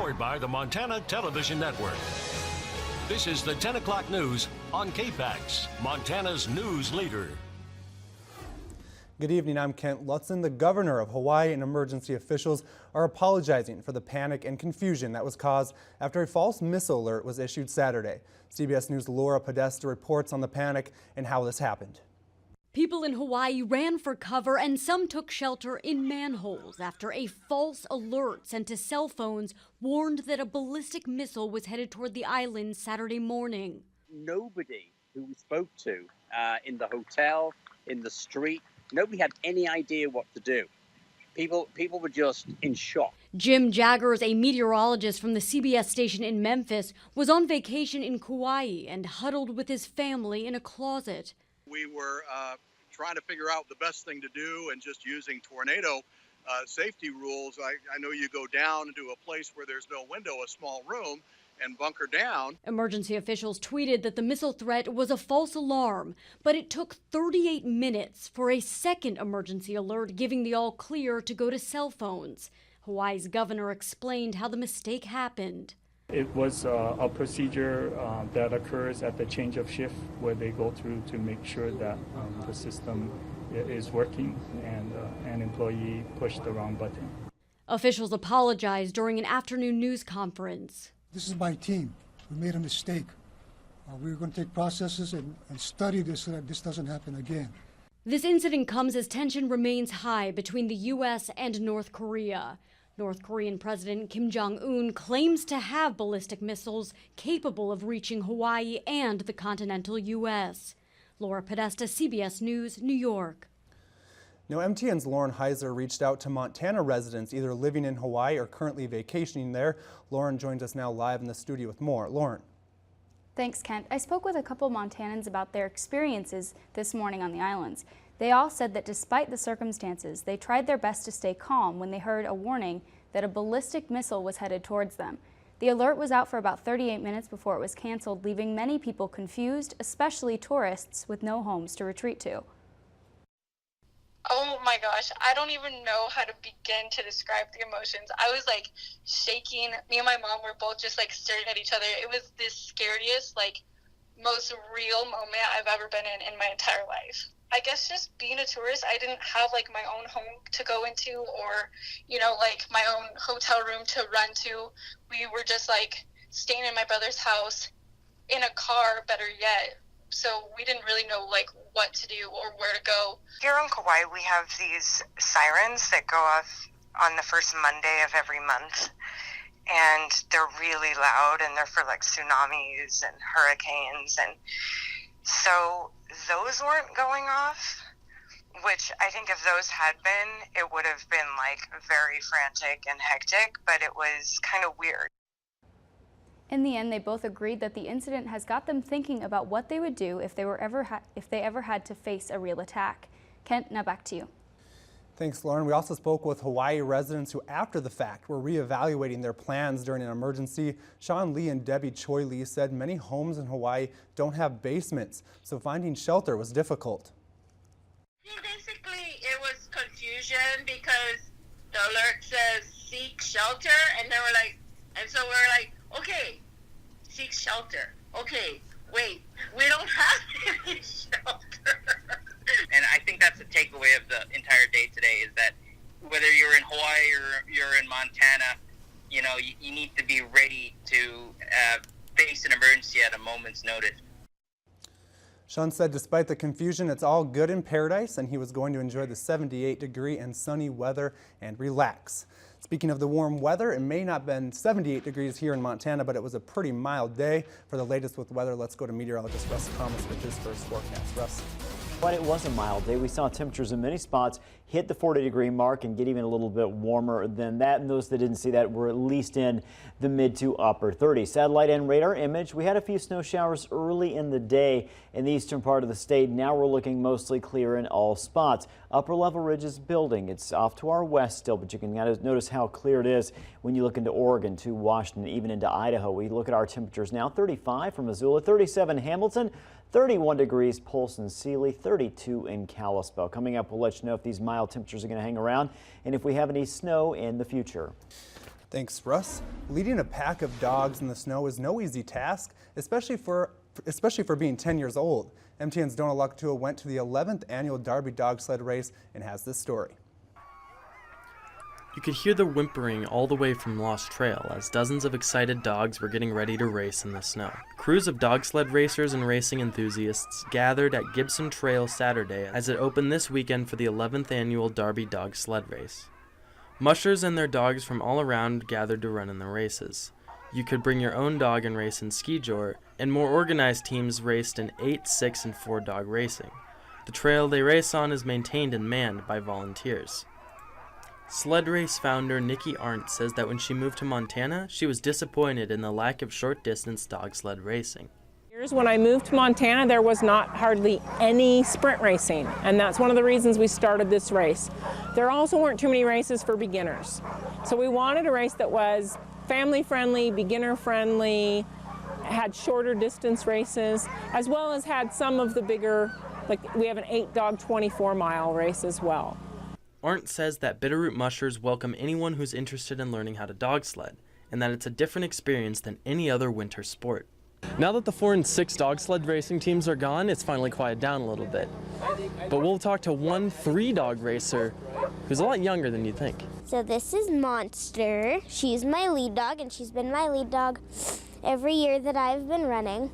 powered by the Montana Television Network. This is the 10 o'clock news on KPAX, Montana's news leader. Good evening, I'm Kent Lutzen. The governor of Hawaii and emergency officials are apologizing for the panic and confusion that was caused after a false missile alert was issued Saturday. CBS News' Laura Podesta reports on the panic and how this happened. People in Hawaii ran for cover and some took shelter in manholes after a false alert sent to cell phones warned that a ballistic missile was headed toward the island Saturday morning. Nobody who we spoke to in the hotel, in the street, nobody had any idea what to do. People were just in shock. Jim Jaggers, a meteorologist from the CBS station in Memphis, was on vacation in Kauai and huddled with his family in a closet. We were trying to figure out the best thing to do and just using tornado safety rules. I know you go down into a place where there's no window, a small room, and bunker down. Emergency officials tweeted that the missile threat was a false alarm, but it took 38 minutes for a second emergency alert giving the all clear to go to cell phones. Hawaii's governor explained how the mistake happened. It was a procedure that occurs at the change of shift where they go through to make sure that the system is working and an employee pushed the wrong button. Officials apologized during an afternoon news conference. This is my team. We made a mistake. We're going to take processes and study this so that this doesn't happen again. This incident comes as tension remains high between the U.S. and North Korea. North Korean President Kim Jong-un claims to have ballistic missiles capable of reaching Hawaii and the continental U.S. Laura Podesta, CBS News, New York. Now, MTN's Lauren Heiser reached out to Montana residents either living in Hawaii or currently vacationing there. Lauren joins us now live in the studio with more. Lauren. Thanks, Kent. I spoke with a couple Montanans about their experiences this morning on the islands. They all said that despite the circumstances, they tried their best to stay calm when they heard a warning that a ballistic missile was headed towards them. The alert was out for about 38 minutes before it was canceled, leaving many people confused, especially tourists with no homes to retreat to. Oh my gosh, I don't even know how to begin to describe the emotions. I was like shaking. Me and my mom were both just like staring at each other. It was the scariest, like most real moment I've ever been in my entire life. I guess just being a tourist, I didn't have like my own home to go into or, you know, like my own hotel room to run to. We were just like staying in my brother's house in a car, better yet. So we didn't really know like what to do or where to go. Here on Kauai, we have these sirens that go off on the first Monday of every month. And they're really loud and they're for like tsunamis and hurricanes. And so those weren't going off, which I think if those had been, it would have been like very frantic and hectic, but it was kind of weird. In the end, they both agreed that the incident has got them thinking about what they would do if they ever had to face a real attack. Kent, now back to you. Thanks, Lauren. We also spoke with Hawaii residents who, after the fact, were reevaluating their plans during an emergency. Sean Lee and Debbie Choi Lee said many homes in Hawaii don't have basements, so finding shelter was difficult. Basically, it was confusion because the alert says seek shelter, and then so we're like, okay, seek shelter. Okay, wait, we don't have any shelter. And I think that's the takeaway of the entire day today is that whether you're in Hawaii or you're in Montana, you know, you need to be ready to face an emergency at a moment's notice. Sean said despite the confusion, it's all good in paradise, and he was going to enjoy the 78-degree and sunny weather and relax. Speaking of the warm weather, it may not have been 78 degrees here in Montana, but it was a pretty mild day. For the latest with weather, let's go to meteorologist Russ Thomas with his first forecast. Russ. But it was a mild day. We saw temperatures in many spots hit the 40-degree mark and get even a little bit warmer than that. And those that didn't see that were at least in the mid to upper 30s. Satellite and radar image, we had a few snow showers early in the day in the eastern part of the state. Now we're looking mostly clear in all spots. Upper level ridges building. It's off to our west still, but you can notice how clear it is when you look into Oregon to Washington, even into Idaho. We look at our temperatures now. 35 for Missoula, 37 Hamilton, 31 degrees Polson, Sealy, 32 in Kalispell. Coming up, we'll let you know if these mild temperatures are going to hang around and if we have any snow in the future. Thanks, Russ. Leading a pack of dogs in the snow is no easy task, especially for being 10 years old. MTN's Donna Lakatua went to the 11th annual Darby dog sled race and has this story. You could hear the whimpering all the way from Lost Trail as dozens of excited dogs were getting ready to race in the snow. Crews of dog sled racers and racing enthusiasts gathered at Gibson Trail Saturday as it opened this weekend for the 11th annual Darby dog sled race. Mushers and their dogs from all around gathered to run in the races. You could bring your own dog and race in ski jort, and more organized teams raced in 8, 6, and 4 dog racing. The trail they race on is maintained and manned by volunteers. Sled race founder Nikki Arndt says that when she moved to Montana, she was disappointed in the lack of short-distance dog sled racing. When I moved to Montana, there was not hardly any sprint racing, and that's one of the reasons we started this race. There also weren't too many races for beginners. So we wanted a race that was family-friendly, beginner-friendly, had shorter distance races, as well as had some of the bigger, like we have an 8-dog 24-mile race as well. Arndt says that Bitterroot Mushers welcome anyone who's interested in learning how to dog sled, and that it's a different experience than any other winter sport. Now that the 4 and 6 dog sled racing teams are gone, it's finally quieted down a little bit. But we'll talk to one 3-dog racer who's a lot younger than you'd think. So this is Monster. She's my lead dog, and she's been my lead dog every year that I've been running.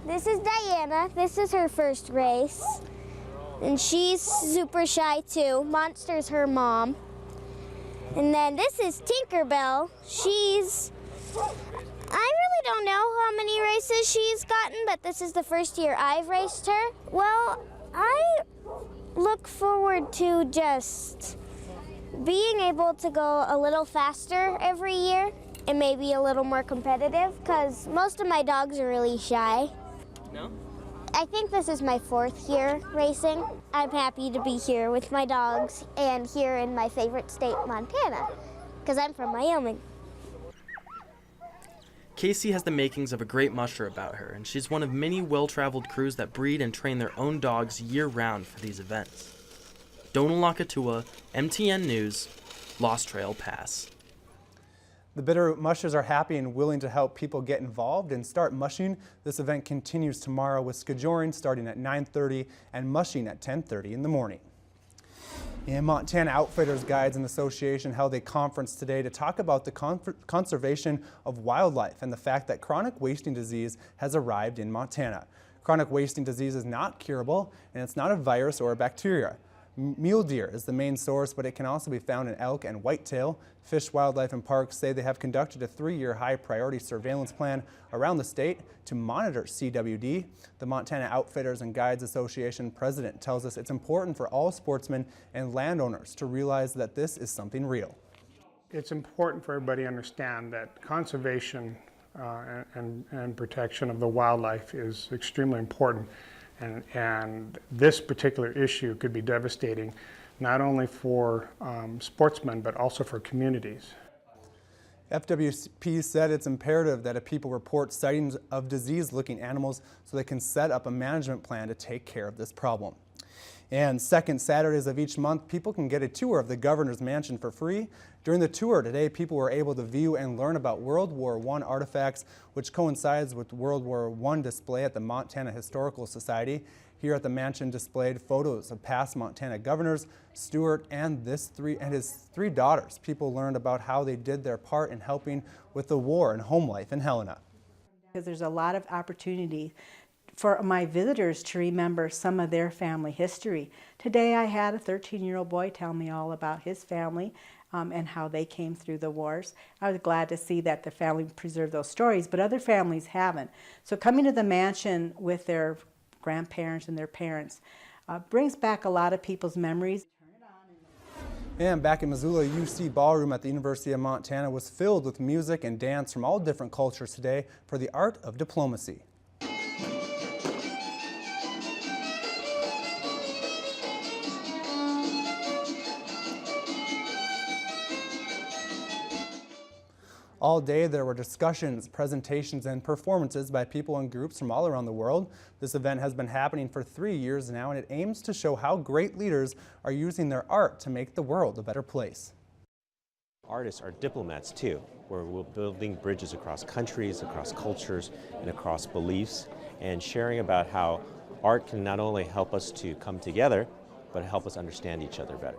This is Diana. This is her first race. And she's super shy too. Monster's her mom. And then this is Tinkerbell. I really don't know how many races she's gotten, but this is the first year I've raced her. Well, I look forward to just being able to go a little faster every year and maybe a little more competitive, because most of my dogs are really shy. No? I think this is my 4th year racing. I'm happy to be here with my dogs and here in my favorite state, Montana, because I'm from Wyoming. Casey has the makings of a great musher about her, and she's one of many well-traveled crews that breed and train their own dogs year-round for these events. Donna Lakatua, MTN News, Lost Trail Pass. The Bitterroot Mushers are happy and willing to help people get involved and start mushing. This event continues tomorrow with skijoring starting at 9:30 and mushing at 10:30 in the morning. And Montana Outfitters Guides and Association held a conference today to talk about the conservation of wildlife and the fact that chronic wasting disease has arrived in Montana. Chronic wasting disease is not curable, and it's not a virus or a bacteria. Mule deer is the main source, but it can also be found in elk and whitetail. Fish, Wildlife, and Parks say they have conducted a 3-year high-priority surveillance plan around the state to monitor CWD. The Montana Outfitters and Guides Association president tells us it's important for all sportsmen and landowners to realize that this is something real. It's important for everybody to understand that conservation and protection of the wildlife is extremely important. And this particular issue could be devastating, not only for sportsmen, but also for communities. FWP said it's imperative that people report sightings of disease-looking animals so they can set up a management plan to take care of this problem. And second Saturdays of each month, people can get a tour of the governor's mansion for free. During the tour today, people were able to view and learn about World War I artifacts, which coincides with World War I display at the Montana Historical Society. Here at the mansion displayed photos of past Montana governors, Stewart, and his 3 daughters. People learned about how they did their part in helping with the war and home life in Helena. Because there's a lot of opportunity for my visitors to remember some of their family history. Today I had a 13-year-old boy tell me all about his family and how they came through the wars. I was glad to see that the family preserved those stories, but other families haven't. So coming to the mansion with their grandparents and their parents brings back a lot of people's memories. And back in Missoula, UC Ballroom at the University of Montana was filled with music and dance from all different cultures today for the art of diplomacy. All day there were discussions, presentations, and performances by people and groups from all around the world. This event has been happening for 3 years now, and it aims to show how great leaders are using their art to make the world a better place. artists are diplomats too. We're building bridges across countries, across cultures, and across beliefs, and sharing about how art can not only help us to come together, but help us understand each other better.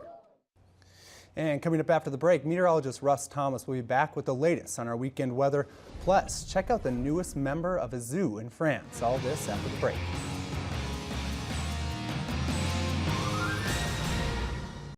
And coming up after the break, meteorologist Russ Thomas will be back with the latest on our weekend weather. Plus, check out the newest member of a zoo in France. All this after the break.